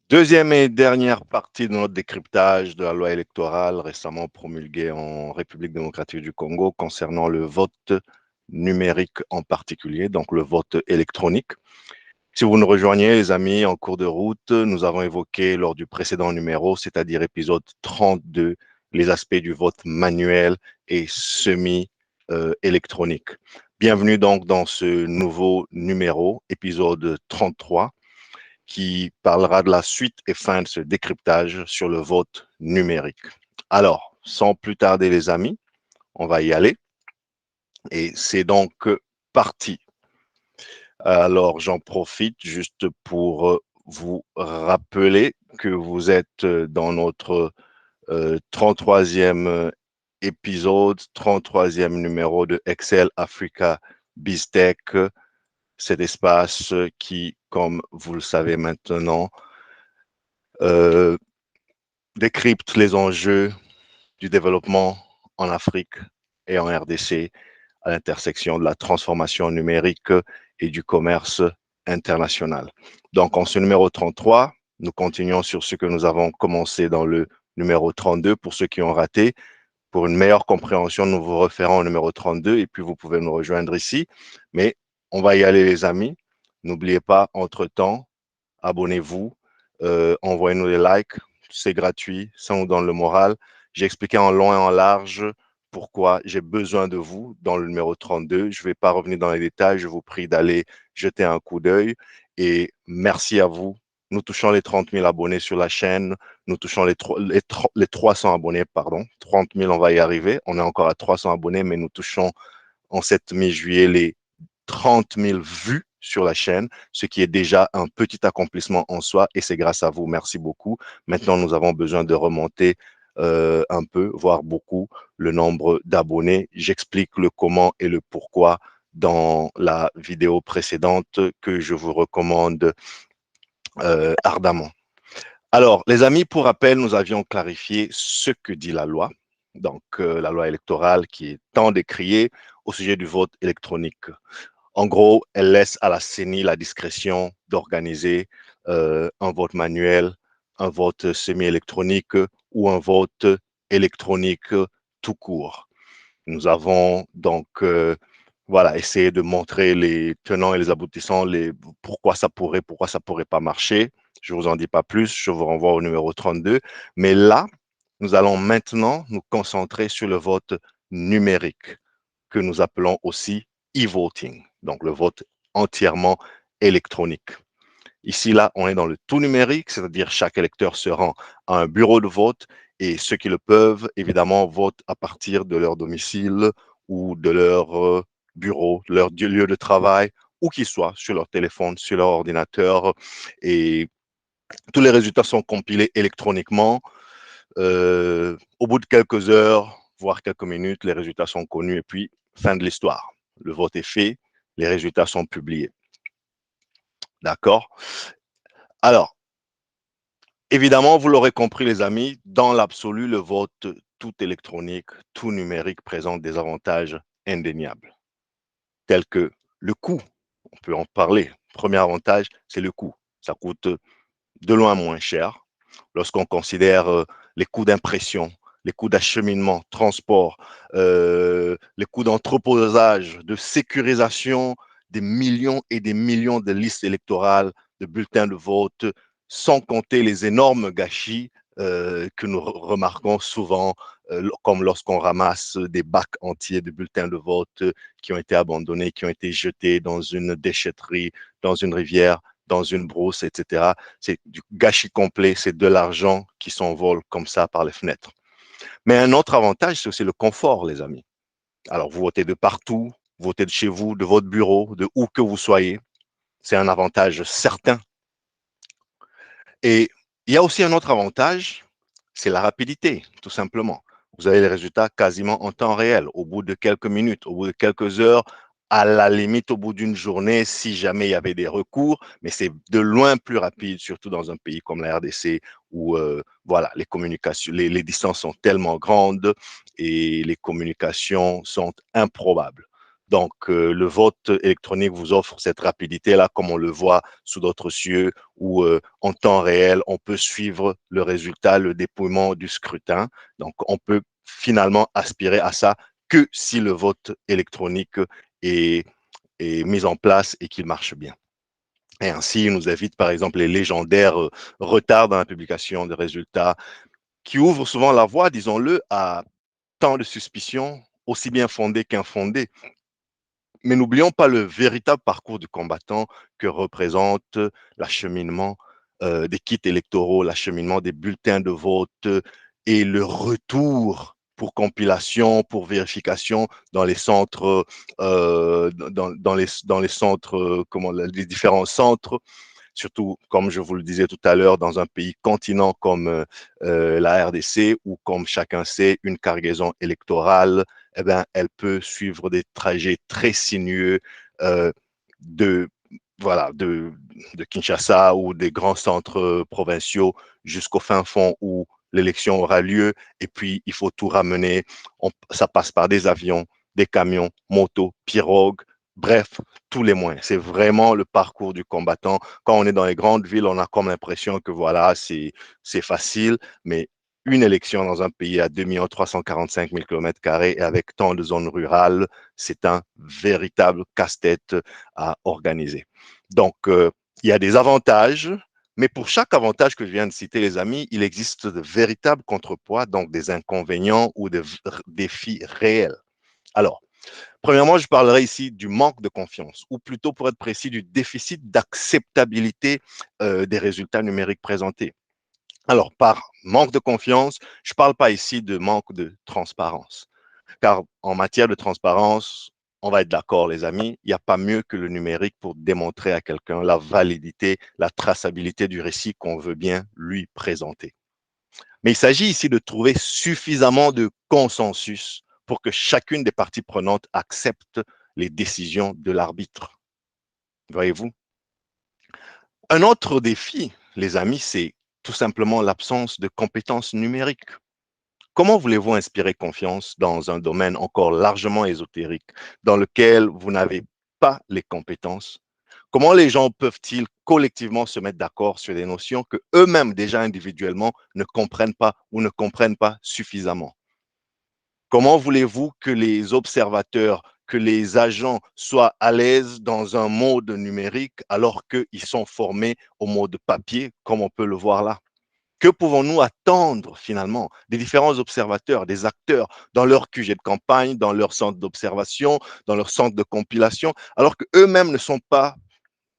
Deuxième et dernière partie de notre décryptage de la loi électorale récemment promulguée en République démocratique du Congo concernant le vote numérique en particulier, donc le vote électronique. Si vous nous rejoignez, les amis, en cours de route, nous avons évoqué lors du précédent numéro, c'est-à-dire épisode 32, les aspects du vote manuel et semi-électronique. Bienvenue donc dans ce nouveau numéro, épisode 33, qui parlera de la suite et fin de ce décryptage sur le vote numérique. Alors, sans plus tarder, les amis, on va y aller. Et c'est donc parti. Alors, j'en profite juste pour vous rappeler que vous êtes dans notre 33e épisode, 33e numéro de Excel Africa BizTech, cet espace qui, comme vous le savez maintenant, euh, décrypte les enjeux du développement en Afrique et en RDC à l'intersection de la transformation numérique et du commerce international. Donc, en ce numéro 33, nous continuons sur ce que nous avons commencé dans le numéro 32 pour ceux qui ont raté. Pour une meilleure compréhension, nous vous référons au numéro 32 et puis vous pouvez nous rejoindre ici. Mais on va y aller, les amis. N'oubliez pas, entre-temps, abonnez-vous, envoyez-nous des likes, c'est gratuit, ça nous donne le moral. J'ai expliqué en long et en large pourquoi j'ai besoin de vous dans le numéro 32. Je ne vais pas revenir dans les détails, je vous prie d'aller jeter un coup d'œil et merci à vous. Nous touchons les 30 000 abonnés sur la chaîne, nous touchons les 300 abonnés, pardon. 30 000, on va y arriver. On est encore à 300 abonnés, mais nous touchons en cette mi-juillet les 30 000 vues sur la chaîne, ce qui est déjà un petit accomplissement en soi et c'est grâce à vous. Merci beaucoup. Maintenant, nous avons besoin de remonter un peu, voire beaucoup, le nombre d'abonnés. J'explique le comment et le pourquoi dans la vidéo précédente que je vous recommande ardemment. Alors, les amis, pour rappel, nous avions clarifié ce que dit la loi, donc la loi électorale qui est tant décriée au sujet du vote électronique. En gros, elle laisse à la CENI la discrétion d'organiser un vote manuel, un vote semi-électronique ou un vote électronique tout court. Nous avons donc voilà, essayé de montrer les tenants et les aboutissants, pourquoi ça pourrait pas marcher. Je ne vous en dis pas plus, je vous renvoie au numéro 32. Mais là, nous allons maintenant nous concentrer sur le vote numérique, que nous appelons aussi e-voting, donc le vote entièrement électronique. Ici, là, on est dans le tout numérique, c'est-à-dire chaque électeur se rend à un bureau de vote et ceux qui le peuvent, évidemment, votent à partir de leur domicile ou de leur bureau, leur lieu de travail, où qu'ils soient, sur leur téléphone, sur leur ordinateur. Et tous les résultats sont compilés électroniquement. Au bout de quelques heures, voire quelques minutes, les résultats sont connus et puis, fin de l'histoire. Le vote est fait, les résultats sont publiés. D'accord? Alors, évidemment, vous l'aurez compris, les amis, dans l'absolu, le vote tout électronique, tout numérique présente des avantages indéniables, tels que le coût. On peut en parler. Premier avantage, c'est le coût. Ça coûte de loin moins cher lorsqu'on considère les coûts d'impression, les coûts d'acheminement, transport, les coûts d'entreposage, de sécurisation des millions et des millions de listes électorales, de bulletins de vote, sans compter les énormes gâchis que nous remarquons souvent, comme lorsqu'on ramasse des bacs entiers de bulletins de vote qui ont été abandonnés, qui ont été jetés dans une déchetterie, dans une rivière, dans une brousse, etc. C'est du gâchis complet, c'est de l'argent qui s'envole comme ça par les fenêtres. Mais un autre avantage, c'est aussi le confort, les amis. Alors, vous votez de partout, vous votez de chez vous, de votre bureau, de où que vous soyez. C'est un avantage certain. Et il y a aussi un autre avantage, c'est la rapidité, tout simplement. Vous avez les résultats quasiment en temps réel, au bout de quelques minutes, au bout de quelques heures, à la limite au bout d'une journée, si jamais il y avait des recours, mais c'est de loin plus rapide, surtout dans un pays comme la RDC, où voilà, les communications, les distances sont tellement grandes et les communications sont improbables. Donc, le vote électronique vous offre cette rapidité-là, comme on le voit sous d'autres cieux, où en temps réel, on peut suivre le résultat, le dépouillement du scrutin. Donc, on peut finalement aspirer à ça que si le vote électronique est, est mis en place et qu'il marche bien. Et ainsi, il nous évite, par exemple, les légendaires retards dans la publication des résultats, qui ouvrent souvent la voie, disons-le, à tant de suspicions, aussi bien fondées qu'infondées. Mais n'oublions pas le véritable parcours du combattant que représente l'acheminement des kits électoraux, l'acheminement des bulletins de vote et le retour pour compilation, pour vérification dans les centres, dans les centres, comment, les différents centres, surtout, comme je vous le disais tout à l'heure, dans un pays continent comme la RDC, où, comme chacun sait, une cargaison électorale, eh ben, elle peut suivre des trajets très sinueux euh, de, voilà, de Kinshasa ou des grands centres provinciaux jusqu'au fin fond où l'élection aura lieu. Et puis, il faut tout ramener. Ça passe par des avions, des camions, motos, pirogues, bref, tous les moyens. C'est vraiment le parcours du combattant. Quand on est dans les grandes villes, on a comme l'impression que voilà, c'est facile, mais une élection dans un pays à 2 345 000 km² et avec tant de zones rurales, c'est un véritable casse-tête à organiser. Donc, il y a des avantages, mais pour chaque avantage que je viens de citer, les amis, il existe de véritables contrepoids, donc des inconvénients ou des défis réels. Alors, premièrement, je parlerai ici du manque de confiance, ou plutôt pour être précis, du déficit d'acceptabilité des résultats numériques présentés. Alors, par manque de confiance, je ne parle pas ici de manque de transparence, car en matière de transparence, on va être d'accord, les amis, il n'y a pas mieux que le numérique pour démontrer à quelqu'un la validité, la traçabilité du récit qu'on veut bien lui présenter. Mais il s'agit ici de trouver suffisamment de consensus pour que chacune des parties prenantes accepte les décisions de l'arbitre. Voyez-vous? Un autre défi, les amis, c'est tout simplement l'absence de compétences numériques. Comment voulez-vous inspirer confiance dans un domaine encore largement ésotérique, dans lequel vous n'avez pas les compétences? Comment les gens peuvent-ils collectivement se mettre d'accord sur des notions que eux-mêmes, déjà individuellement, ne comprennent pas ou ne comprennent pas suffisamment? Comment voulez-vous que les observateurs, que les agents soient à l'aise dans un mode numérique alors qu'ils sont formés au mode papier, comme on peut le voir là? Que pouvons-nous attendre finalement des différents observateurs, des acteurs dans leur QG de campagne, dans leur centre d'observation, dans leur centre de compilation, alors qu'eux-mêmes ne sont pas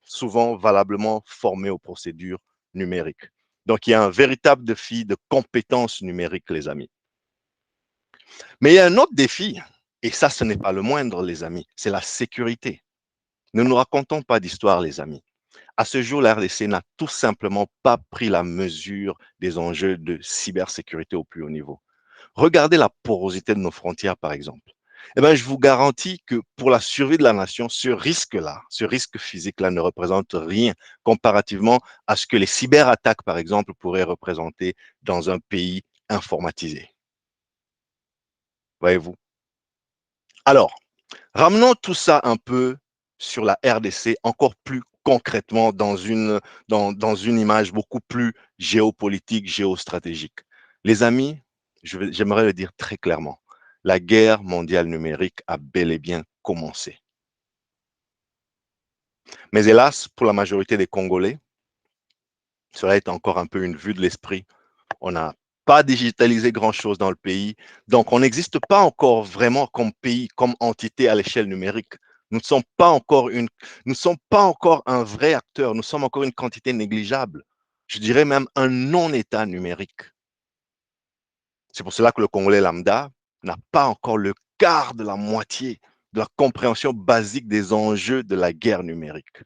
souvent valablement formés aux procédures numériques? Donc, il y a un véritable défi de compétences numériques, les amis. Mais il y a un autre défi, et ça, ce n'est pas le moindre, les amis, c'est la sécurité. Ne nous racontons pas d'histoire, les amis. À ce jour, la RDC n'a tout simplement pas pris la mesure des enjeux de cybersécurité au plus haut niveau. Regardez la porosité de nos frontières, par exemple. Eh bien, je vous garantis que pour la survie de la nation, ce risque-là, ce risque physique-là ne représente rien comparativement à ce que les cyberattaques, par exemple, pourraient représenter dans un pays informatisé. Voyez-vous? Alors, ramenons tout ça un peu sur la RDC, encore plus concrètement dans une image beaucoup plus géopolitique, géostratégique. Les amis, j'aimerais le dire très clairement, la guerre mondiale numérique a bel et bien commencé. Mais hélas, pour la majorité des Congolais, cela est encore un peu une vue de l'esprit. On n'a pas digitalisé grand-chose dans le pays. Donc, on n'existe pas encore vraiment comme pays, comme entité à l'échelle numérique. Nous ne sommes pas encore nous ne sommes pas encore un vrai acteur. Nous sommes encore une quantité négligeable. Je dirais même un non-État numérique. C'est pour cela que le Congolais lambda n'a pas encore le quart de la moitié de la compréhension basique des enjeux de la guerre numérique.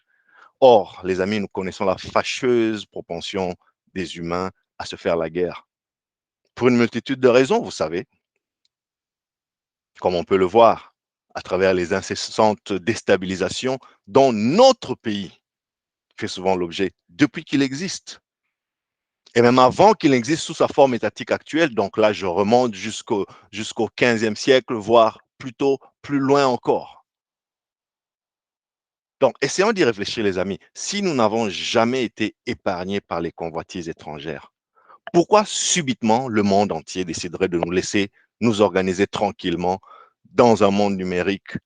Or, les amis, nous connaissons la fâcheuse propension des humains à se faire la guerre. Pour une multitude de raisons, vous savez, comme on peut le voir à travers les incessantes déstabilisations dont notre pays fait souvent l'objet depuis qu'il existe. Et même avant qu'il existe sous sa forme étatique actuelle, donc là je remonte jusqu'au 15e siècle, voire plutôt plus loin encore. Donc, essayons d'y réfléchir, les amis. Si nous n'avons jamais été épargnés par les convoitises étrangères, pourquoi subitement le monde entier déciderait de nous laisser nous organiser tranquillement dans un monde numérique?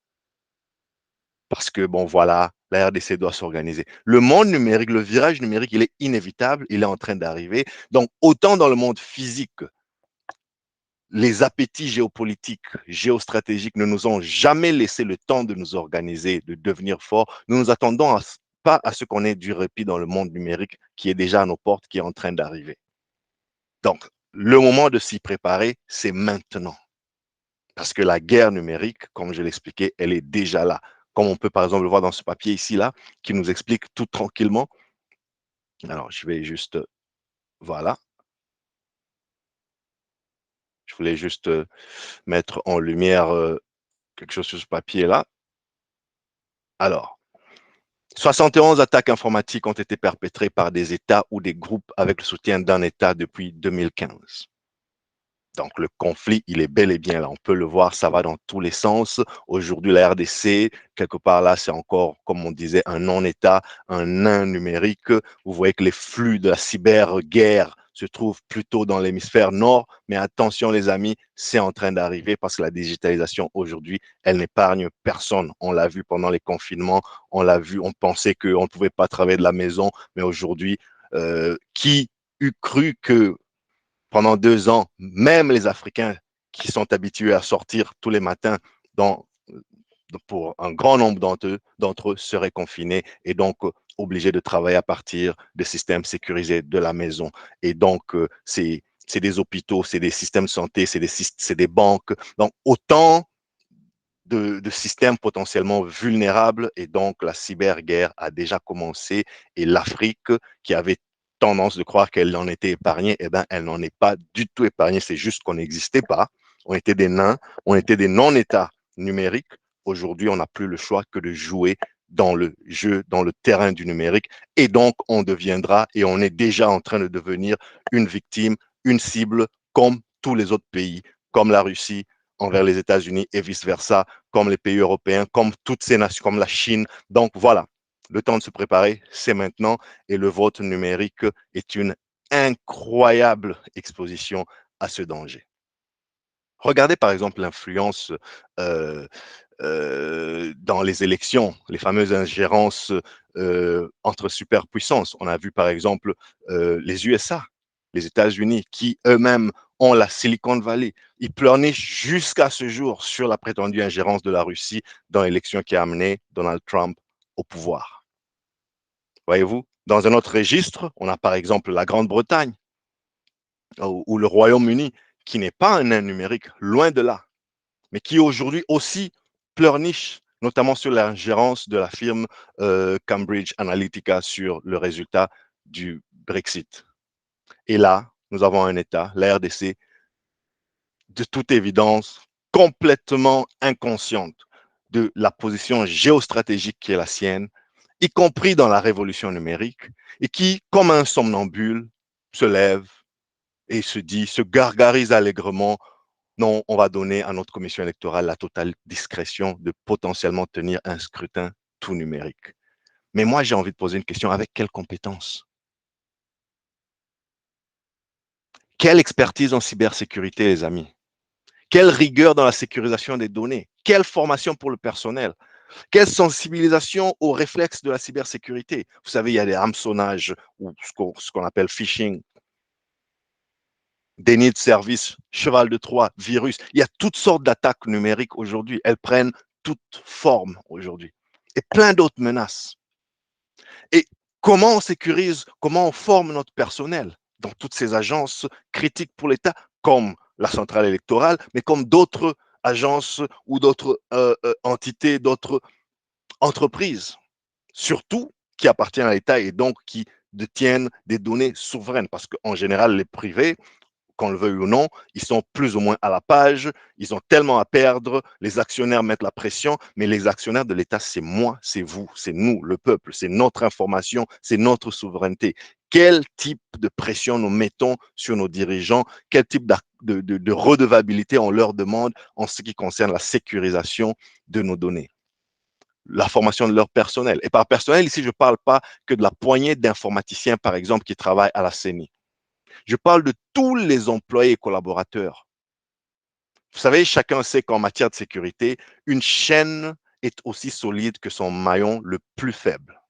Parce que, bon, voilà, la RDC doit s'organiser. Le monde numérique, le virage numérique, il est inévitable, il est en train d'arriver. Donc, autant dans le monde physique, les appétits géopolitiques, géostratégiques ne nous ont jamais laissé le temps de nous organiser, de devenir forts. Nous nous attendons pas à ce qu'on ait du répit dans le monde numérique qui est déjà à nos portes, qui est en train d'arriver. Donc, le moment de s'y préparer, c'est maintenant. Parce que la guerre numérique, comme je l'expliquais, elle est déjà là. Comme on peut par exemple le voir dans ce papier ici, là, qui nous explique tout tranquillement. Alors, je vais juste, voilà, je voulais juste mettre en lumière quelque chose sur ce papier-là. Alors, 71 attaques informatiques ont été perpétrées par des États ou des groupes avec le soutien d'un État depuis 2015. Donc, le conflit, il est bel et bien là. On peut le voir, ça va dans tous les sens. Aujourd'hui, la RDC, quelque part là, c'est encore, comme on disait, un non-État, un nain numérique. Vous voyez que les flux de la cyberguerre se trouvent plutôt dans l'hémisphère nord. Mais attention, les amis, c'est en train d'arriver parce que la digitalisation aujourd'hui, elle n'épargne personne. On l'a vu pendant les confinements, on l'a vu, on pensait qu'on ne pouvait pas travailler de la maison. Mais aujourd'hui, qui eût cru que pendant 2 ans, même les Africains qui sont habitués à sortir tous les matins dans, pour un grand nombre d'entre eux seraient confinés et donc obligés de travailler à partir de systèmes sécurisés de la maison. Et donc, c'est des hôpitaux, c'est des systèmes de santé, c'est des banques. Donc, autant de systèmes potentiellement vulnérables et donc la cyberguerre a déjà commencé et l'Afrique qui avait tendance de croire qu'elle en était épargnée, eh ben, elle n'en est pas du tout épargnée, c'est juste qu'on n'existait pas, on était des nains, on était des non-États numériques. Aujourd'hui, on n'a plus le choix que de jouer dans le jeu, dans le terrain du numérique et donc on deviendra et on est déjà en train de devenir une victime, une cible comme tous les autres pays, comme la Russie envers les États-Unis et vice-versa, comme les pays européens, comme toutes ces nations, comme la Chine. Donc voilà, le temps de se préparer, c'est maintenant et le vote numérique est une incroyable exposition à ce danger. Regardez par exemple l'influence dans les élections, les fameuses ingérences entre superpuissances. On a vu par exemple les USA, les États-Unis, qui eux-mêmes ont la Silicon Valley. Ils pleurnichent jusqu'à ce jour sur la prétendue ingérence de la Russie dans l'élection qui a amené Donald Trump au pouvoir. Voyez-vous, dans un autre registre, on a par exemple la Grande-Bretagne ou le Royaume-Uni, qui n'est pas un nain numérique, loin de là, mais qui aujourd'hui aussi pleurniche, notamment sur l'ingérence de la firme Cambridge Analytica sur le résultat du Brexit. Et là, nous avons un État, la RDC, de toute évidence, complètement inconsciente de la position géostratégique qui est la sienne, y compris dans la révolution numérique, et qui, comme un somnambule, se lève et se dit, se gargarise allègrement. Non, on va donner à notre commission électorale la totale discrétion de potentiellement tenir un scrutin tout numérique. Mais moi, j'ai envie de poser une question. Avec quelle compétence? Quelle expertise en cybersécurité, les amis? Quelle rigueur dans la sécurisation des données? Quelle formation pour le personnel? Quelle sensibilisation aux réflexes de la cybersécurité? Vous savez, il y a des hameçonnages ou ce qu'on appelle phishing, déni de service, cheval de Troie, virus. Il y a toutes sortes d'attaques numériques aujourd'hui. Elles prennent toute forme aujourd'hui. Et plein d'autres menaces. Et comment on sécurise, comment on forme notre personnel dans toutes ces agences critiques pour l'État, comme la centrale électorale, mais comme d'autres agences ou d'autres entités, d'autres entreprises, surtout qui appartiennent à l'État et donc qui détiennent des données souveraines, parce qu'en général, les privés, qu'on le veuille ou non, ils sont plus ou moins à la page, ils ont tellement à perdre, les actionnaires mettent la pression, mais les actionnaires de l'État, c'est moi, c'est vous, c'est nous, le peuple, c'est notre information, c'est notre souveraineté. Quel type de pression nous mettons sur nos dirigeants? Quel type de redevabilité on leur demande en ce qui concerne la sécurisation de nos données? la formation de leur personnel. Et par personnel, ici, je ne parle pas que de la poignée d'informaticiens, par exemple, qui travaillent à la CENI. Je parle de tous les employés et collaborateurs. Vous savez, chacun sait qu'en matière de sécurité, une chaîne est aussi solide que son maillon le plus faible.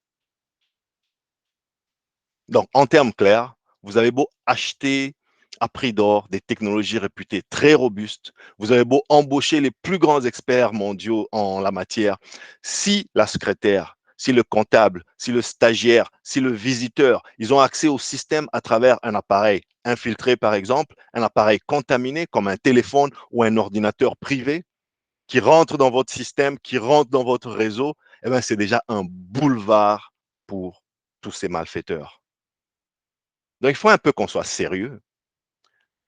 Donc, en termes clairs, vous avez beau acheter à prix d'or des technologies réputées très robustes, vous avez beau embaucher les plus grands experts mondiaux en la matière, si la secrétaire, si le comptable, si le stagiaire, si le visiteur, ils ont accès au système à travers un appareil infiltré, par exemple, un appareil contaminé comme un téléphone ou un ordinateur privé qui rentre dans votre système, qui rentre dans votre réseau, eh bien, c'est déjà un boulevard pour tous ces malfaiteurs. Donc, il faut un peu qu'on soit sérieux.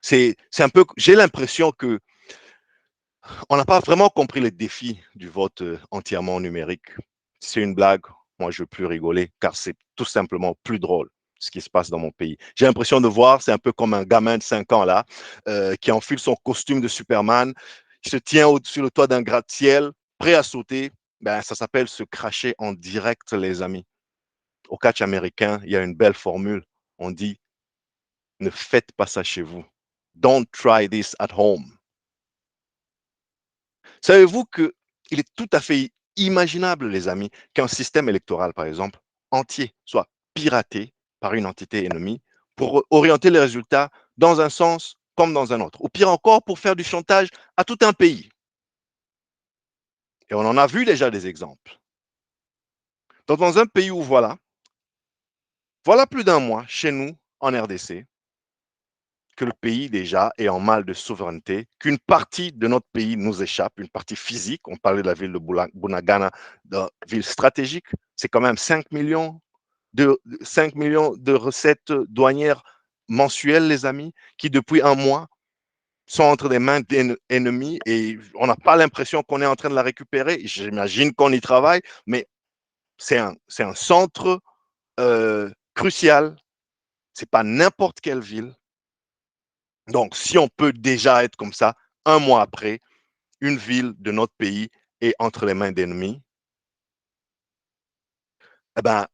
C'est un peu, j'ai l'impression que on n'a pas vraiment compris les défis du vote entièrement numérique. Si c'est une blague, moi, je ne veux plus rigoler, car c'est tout simplement plus drôle ce qui se passe dans mon pays. J'ai l'impression de voir, c'est un peu comme un gamin de 5 ans là, qui enfile son costume de Superman, qui se tient au-dessus le toit d'un gratte-ciel, prêt à sauter. Ben, ça s'appelle se cracher en direct, les amis. Au catch américain, il y a une belle formule. On dit, ne faites pas ça chez vous. Don't try this at home. Savez-vous qu'il est tout à fait imaginable, les amis, qu'un système électoral, par exemple, entier, soit piraté par une entité ennemie pour orienter les résultats dans un sens comme dans un autre, ou pire encore, pour faire du chantage à tout un pays. Et on en a vu déjà des exemples. Donc, dans un pays où voilà plus d'un mois, chez nous, en RDC, que le pays déjà est en mal de souveraineté, qu'une partie de notre pays nous échappe, une partie physique. On parlait de la ville de Bunagana, de ville stratégique. C'est quand même 5 millions de recettes douanières mensuelles, les amis, qui depuis un mois sont entre des mains d'ennemis et on n'a pas l'impression qu'on est en train de la récupérer. J'imagine qu'on y travaille, mais c'est un centre crucial. C'est pas n'importe quelle ville. Donc, si on peut déjà être comme ça, un mois après, une ville de notre pays est entre les mains d'ennemis, eh ben,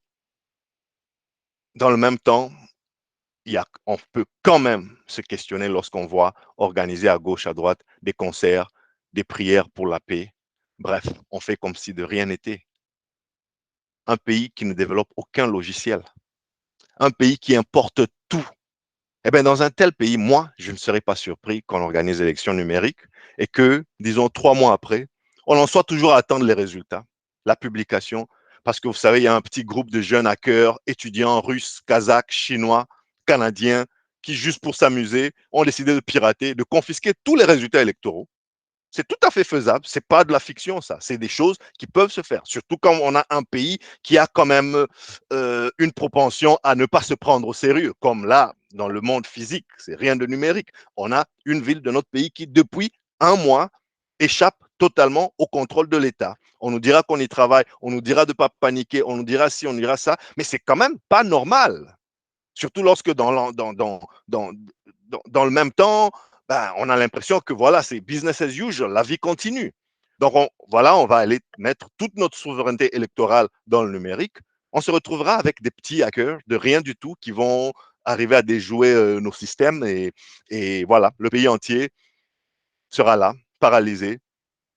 dans le même temps, on peut quand même se questionner lorsqu'on voit organiser à gauche, à droite des concerts, des prières pour la paix. Bref, on fait comme si de rien n'était. Un pays qui ne développe aucun logiciel, un pays qui importe tout. Eh bien, dans un tel pays, moi, je ne serais pas surpris qu'on organise l'élection numérique et que, disons, 3 mois après, on en soit toujours à attendre les résultats, la publication, parce que vous savez, il y a un petit groupe de jeunes hackers, étudiants russes, kazakhs, chinois, canadiens, qui, juste pour s'amuser, ont décidé de pirater, de confisquer tous les résultats électoraux. C'est tout à fait faisable. C'est pas de la fiction, ça. C'est des choses qui peuvent se faire. Surtout quand on a un pays qui a quand même une propension à ne pas se prendre au sérieux, comme là, dans le monde physique. C'est rien de numérique. On a une ville de notre pays qui, depuis un mois, échappe totalement au contrôle de l'État. On nous dira qu'on y travaille, on nous dira de ne pas paniquer, on nous dira ci, on nous dira ça, mais c'est quand même pas normal. Surtout lorsque dans le même temps, ben, on a l'impression que voilà, c'est business as usual, la vie continue. Donc on va aller mettre toute notre souveraineté électorale dans le numérique. On se retrouvera avec des petits hackers de rien du tout qui vont arriver à déjouer nos systèmes et voilà, le pays entier sera là, paralysé.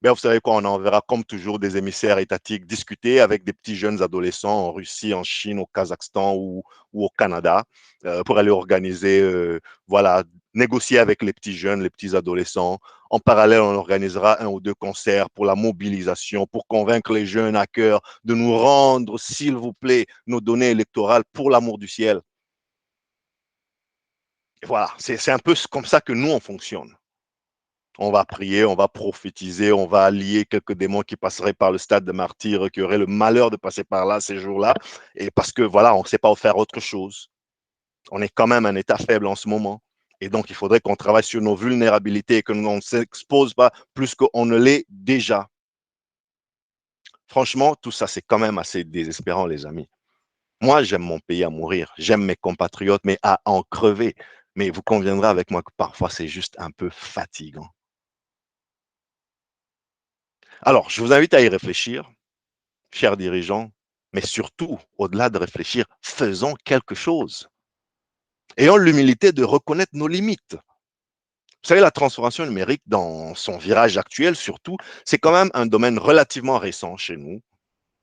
Ben, vous savez quoi, on enverra comme toujours des émissaires étatiques discuter avec des petits jeunes adolescents en Russie, en Chine, au Kazakhstan ou au Canada pour aller organiser, voilà, négocier avec les petits jeunes, les petits adolescents. En parallèle, on organisera un ou deux concerts pour la mobilisation, pour convaincre les jeunes hackers de nous rendre, s'il vous plaît, nos données électorales pour l'amour du ciel. Et voilà, c'est un peu comme ça que nous, on fonctionne. On va prier, on va prophétiser, on va allier quelques démons qui passeraient par le stade de martyr, qui auraient le malheur de passer par là ces jours-là, et parce que voilà, on ne sait pas faire autre chose. On est quand même un état faible en ce moment. Et donc, il faudrait qu'on travaille sur nos vulnérabilités et que l'on ne s'expose pas plus qu'on ne l'est déjà. Franchement, tout ça, c'est quand même assez désespérant, les amis. Moi, j'aime mon pays à mourir. J'aime mes compatriotes, mais à en crever. Mais vous conviendrez avec moi que parfois, c'est juste un peu fatigant. Alors, je vous invite à y réfléchir. chers dirigeants, mais surtout, au-delà de réfléchir, faisons quelque chose. Ayons l'humilité de reconnaître nos limites. Vous savez, la transformation numérique dans son virage actuel, surtout, c'est quand même un domaine relativement récent chez nous.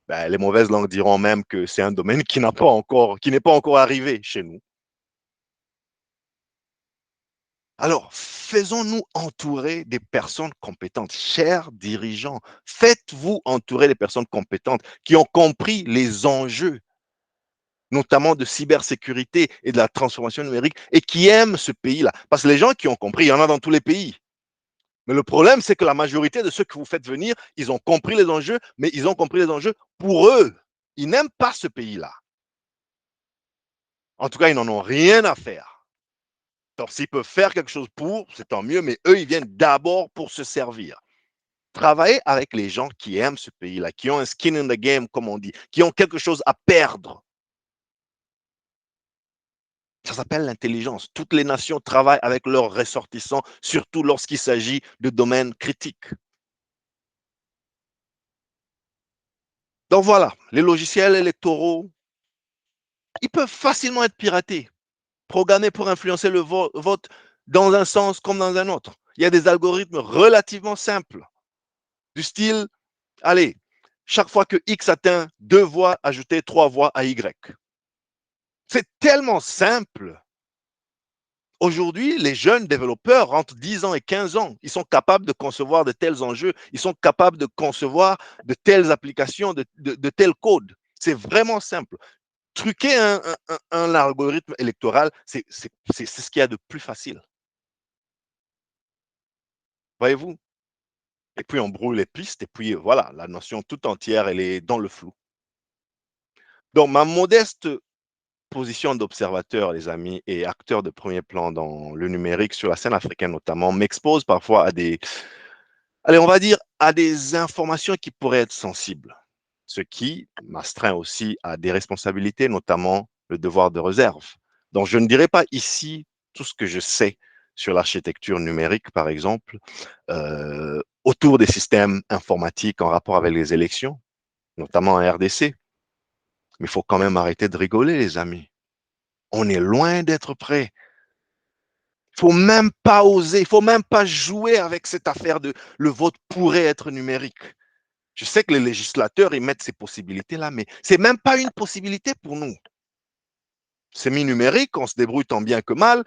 Ben, les mauvaises langues diront même que c'est un domaine qui n'est pas encore arrivé chez nous. Alors, faisons-nous entourer des personnes compétentes. Chers dirigeants, faites-vous entourer des personnes compétentes qui ont compris les enjeux, notamment de cybersécurité et de la transformation numérique, et qui aiment ce pays-là. Parce que les gens qui ont compris, il y en a dans tous les pays. Mais le problème, c'est que la majorité de ceux que vous faites venir, ils ont compris les enjeux, mais ils ont compris les enjeux pour eux. Ils n'aiment pas ce pays-là. En tout cas, ils n'en ont rien à faire. Donc, s'ils peuvent faire quelque chose pour, c'est tant mieux, mais eux, ils viennent d'abord pour se servir. Travailler avec les gens qui aiment ce pays-là, qui ont un skin in the game, comme on dit, qui ont quelque chose à perdre. Ça s'appelle l'intelligence. Toutes les nations travaillent avec leurs ressortissants, surtout lorsqu'il s'agit de domaines critiques. Donc voilà, les logiciels électoraux, ils peuvent facilement être piratés, programmés pour influencer le vote dans un sens comme dans un autre. Il y a des algorithmes relativement simples, du style, allez, chaque fois que X atteint 2 voix, ajoutez 3 voix à Y. C'est tellement simple. Aujourd'hui, les jeunes développeurs, entre 10 ans et 15 ans, ils sont capables de concevoir de tels enjeux, ils sont capables de concevoir de telles applications, de tels codes. C'est vraiment simple. Truquer un algorithme électoral, c'est ce qu'il y a de plus facile. Voyez-vous? Et puis on brouille les pistes, et puis voilà, la nation tout entière, elle est dans le flou. Donc, ma modeste position d'observateur, les amis, et acteur de premier plan dans le numérique, sur la scène africaine notamment, m'expose parfois à des, allez, on va dire, à des informations qui pourraient être sensibles, ce qui m'astreint aussi à des responsabilités, notamment le devoir de réserve. Donc, je ne dirai pas ici tout ce que je sais sur l'architecture numérique, par exemple, autour des systèmes informatiques en rapport avec les élections, notamment en RDC. Mais il faut quand même arrêter de rigoler, les amis. On est loin d'être prêt. Il ne faut même pas oser, il ne faut même pas jouer avec cette affaire de le vote pourrait être numérique. Je sais que les législateurs, ils mettent ces possibilités-là, mais ce n'est même pas une possibilité pour nous. C'est mi-numérique, on se débrouille tant bien que mal.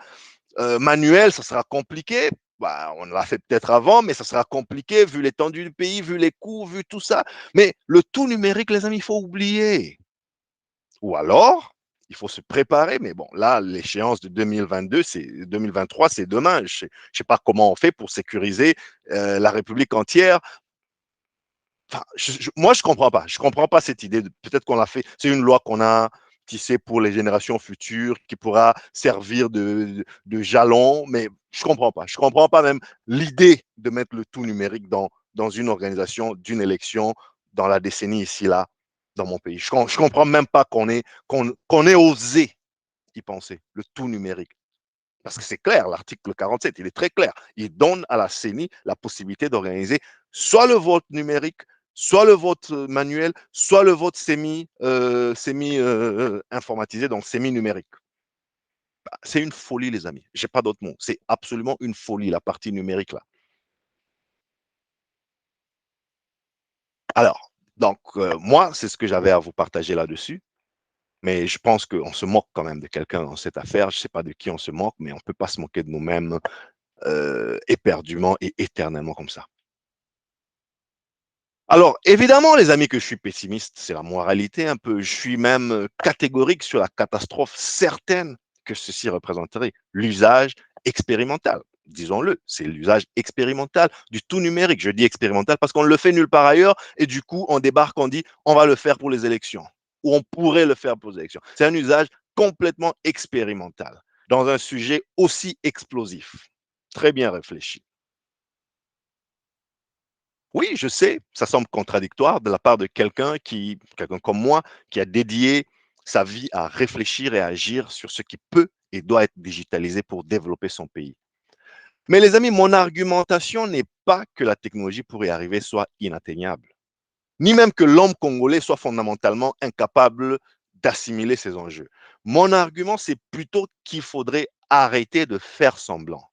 Manuel, ça sera compliqué. Bah, on l'a fait peut-être avant, mais ça sera compliqué vu l'étendue du pays, vu les coûts, vu tout ça. Mais le tout numérique, les amis, il faut oublier. Ou alors, il faut se préparer. Mais bon, là, l'échéance de 2022, c'est 2023, c'est demain. Je ne sais pas comment on fait pour sécuriser la République entière. Enfin, moi, je comprends pas. Je comprends pas cette idée. Peut-être qu'on l'a fait. C'est une loi qu'on a tissée pour les générations futures, qui pourra servir de jalon, mais je comprends pas. Je comprends pas même l'idée de mettre le tout numérique dans une organisation d'une élection dans la décennie ici, là, dans mon pays. Je comprends même pas qu'on ait osé y penser, le tout numérique. Parce que c'est clair, l'article 47, il est très clair. Il donne à la CENI la possibilité d'organiser soit le vote numérique, soit le vote manuel, soit le vote semi-informatisé, donc semi-numérique. C'est une folie, les amis. Je n'ai pas d'autre mot. C'est absolument une folie, la partie numérique là. Alors, donc, moi, c'est ce que j'avais à vous partager là-dessus. Mais je pense qu'on se moque quand même de quelqu'un dans cette affaire. Je ne sais pas de qui on se moque, mais on ne peut pas se moquer de nous-mêmes éperdument et éternellement comme ça. Alors, évidemment, les amis, que je suis pessimiste, c'est la moralité un peu. Je suis même catégorique sur la catastrophe certaine que ceci représenterait. L'usage expérimental, disons-le, c'est l'usage expérimental du tout numérique. Je dis expérimental parce qu'on ne le fait nulle part ailleurs et du coup, on débarque, on dit, on va le faire pour les élections ou on pourrait le faire pour les élections. C'est un usage complètement expérimental dans un sujet aussi explosif. Très bien réfléchi. Oui, je sais, ça semble contradictoire de la part de quelqu'un comme moi, qui a dédié sa vie à réfléchir et à agir sur ce qui peut et doit être digitalisé pour développer son pays. Mais les amis, mon argumentation n'est pas que la technologie pour y arriver soit inatteignable. ni même que l'homme congolais soit fondamentalement incapable d'assimiler ces enjeux. Mon argument, c'est plutôt qu'il faudrait arrêter de faire semblant.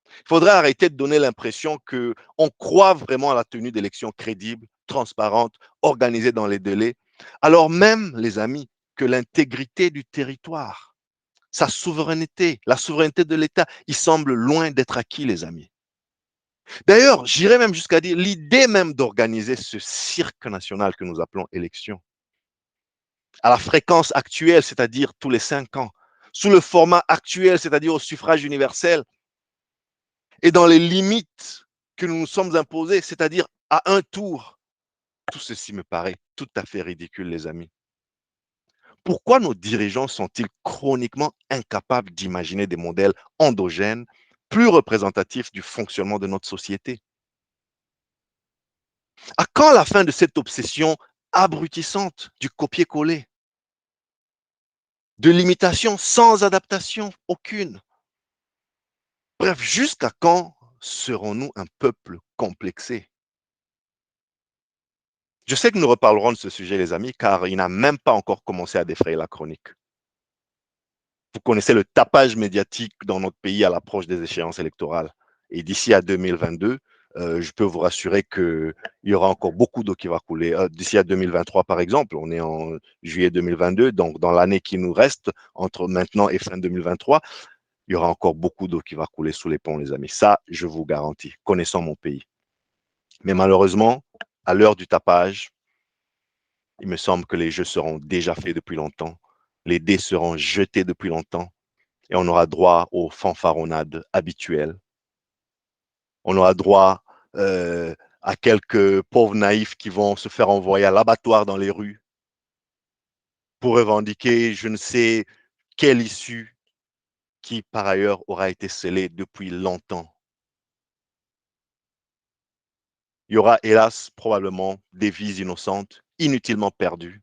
Il faudrait arrêter de donner l'impression qu'on croit vraiment à la tenue d'élections crédibles, transparentes, organisées dans les délais, alors même, les amis, que l'intégrité du territoire, sa souveraineté, la souveraineté de l'État, il semble loin d'être acquis, les amis. D'ailleurs, j'irais même jusqu'à dire l'idée même d'organiser ce cirque national que nous appelons élection, à la fréquence actuelle, c'est-à-dire tous les 5 ans, sous le format actuel, c'est-à-dire au suffrage universel, et dans les limites que nous nous sommes imposées, c'est-à-dire à un tour. Tout ceci me paraît tout à fait ridicule, les amis. Pourquoi nos dirigeants sont-ils chroniquement incapables d'imaginer des modèles endogènes, plus représentatifs du fonctionnement de notre société? À quand la fin de cette obsession abrutissante du copier-coller, de l'imitation sans adaptation aucune? Bref, jusqu'à quand serons-nous un peuple complexé? Je sais que nous reparlerons de ce sujet, les amis, car il n'a même pas encore commencé à défrayer la chronique. Vous connaissez le tapage médiatique dans notre pays à l'approche des échéances électorales. Et d'ici à 2022, je peux vous rassurer qu'il y aura encore beaucoup d'eau qui va couler. D'ici à 2023, par exemple, on est en juillet 2022, donc dans l'année qui nous reste, entre maintenant et fin 2023, il y aura encore beaucoup d'eau qui va couler sous les ponts, les amis. Ça, je vous garantis, connaissant mon pays. Mais malheureusement, à l'heure du tapage, il me semble que les jeux seront déjà faits depuis longtemps. Les dés seront jetés depuis longtemps et on aura droit aux fanfaronnades habituelles. On aura droit à quelques pauvres naïfs qui vont se faire envoyer à l'abattoir dans les rues pour revendiquer je ne sais quelle issue qui, par ailleurs, aura été scellée depuis longtemps. Il y aura, hélas, probablement des vies innocentes, inutilement perdues,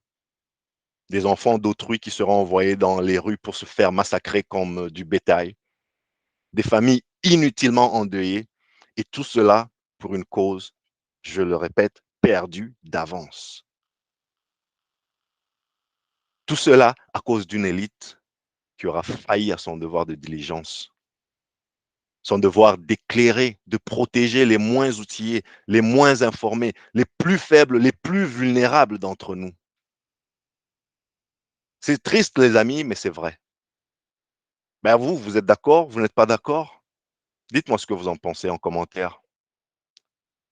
des enfants d'autrui qui seront envoyés dans les rues pour se faire massacrer comme du bétail, des familles inutilement endeuillées, et tout cela pour une cause, je le répète, perdue d'avance. Tout cela à cause d'une élite qui aura failli à son devoir de diligence, son devoir d'éclairer, de protéger les moins outillés, les moins informés, les plus faibles, les plus vulnérables d'entre nous. C'est triste, les amis, mais c'est vrai. Ben vous, vous êtes d'accord? Vous n'êtes pas d'accord? Dites-moi ce que vous en pensez en commentaire.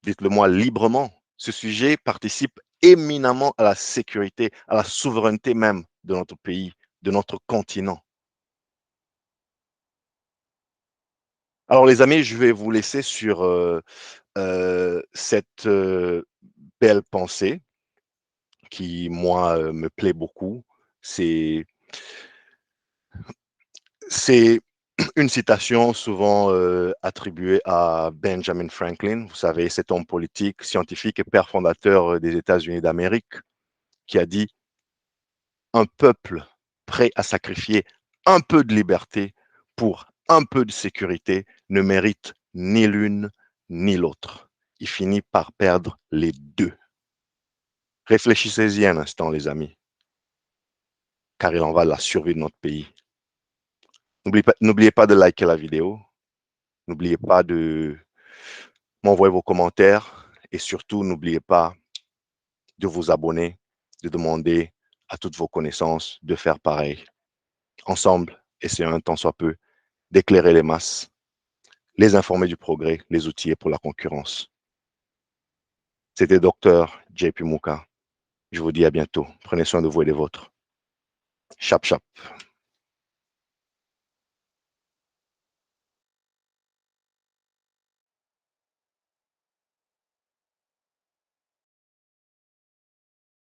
Dites-le moi librement. Ce sujet participe éminemment à la sécurité, à la souveraineté même de notre pays, de notre continent. Alors les amis, je vais vous laisser sur cette belle pensée qui, moi, me plaît beaucoup. C'est c'est une citation souvent attribuée à Benjamin Franklin. Vous savez, cet homme politique, scientifique et père fondateur des États-Unis d'Amérique, qui a dit: un peuple prêt à sacrifier un peu de liberté pour un peu de sécurité ne mérite ni l'une ni l'autre. Il finit par perdre les deux. Réfléchissez-y un instant, les amis, car il en va de la survie de notre pays. N'oubliez pas de liker la vidéo. N'oubliez pas de m'envoyer vos commentaires. Et surtout, n'oubliez pas de vous abonner, de demander à toutes vos connaissances de faire pareil. Ensemble, essayons un tant soit peu d'éclairer les masses, les informer du progrès, les outiller pour la concurrence. C'était Dr. JP Mouka. Je vous dis à bientôt. Prenez soin de vous et des vôtres. Chap, chap.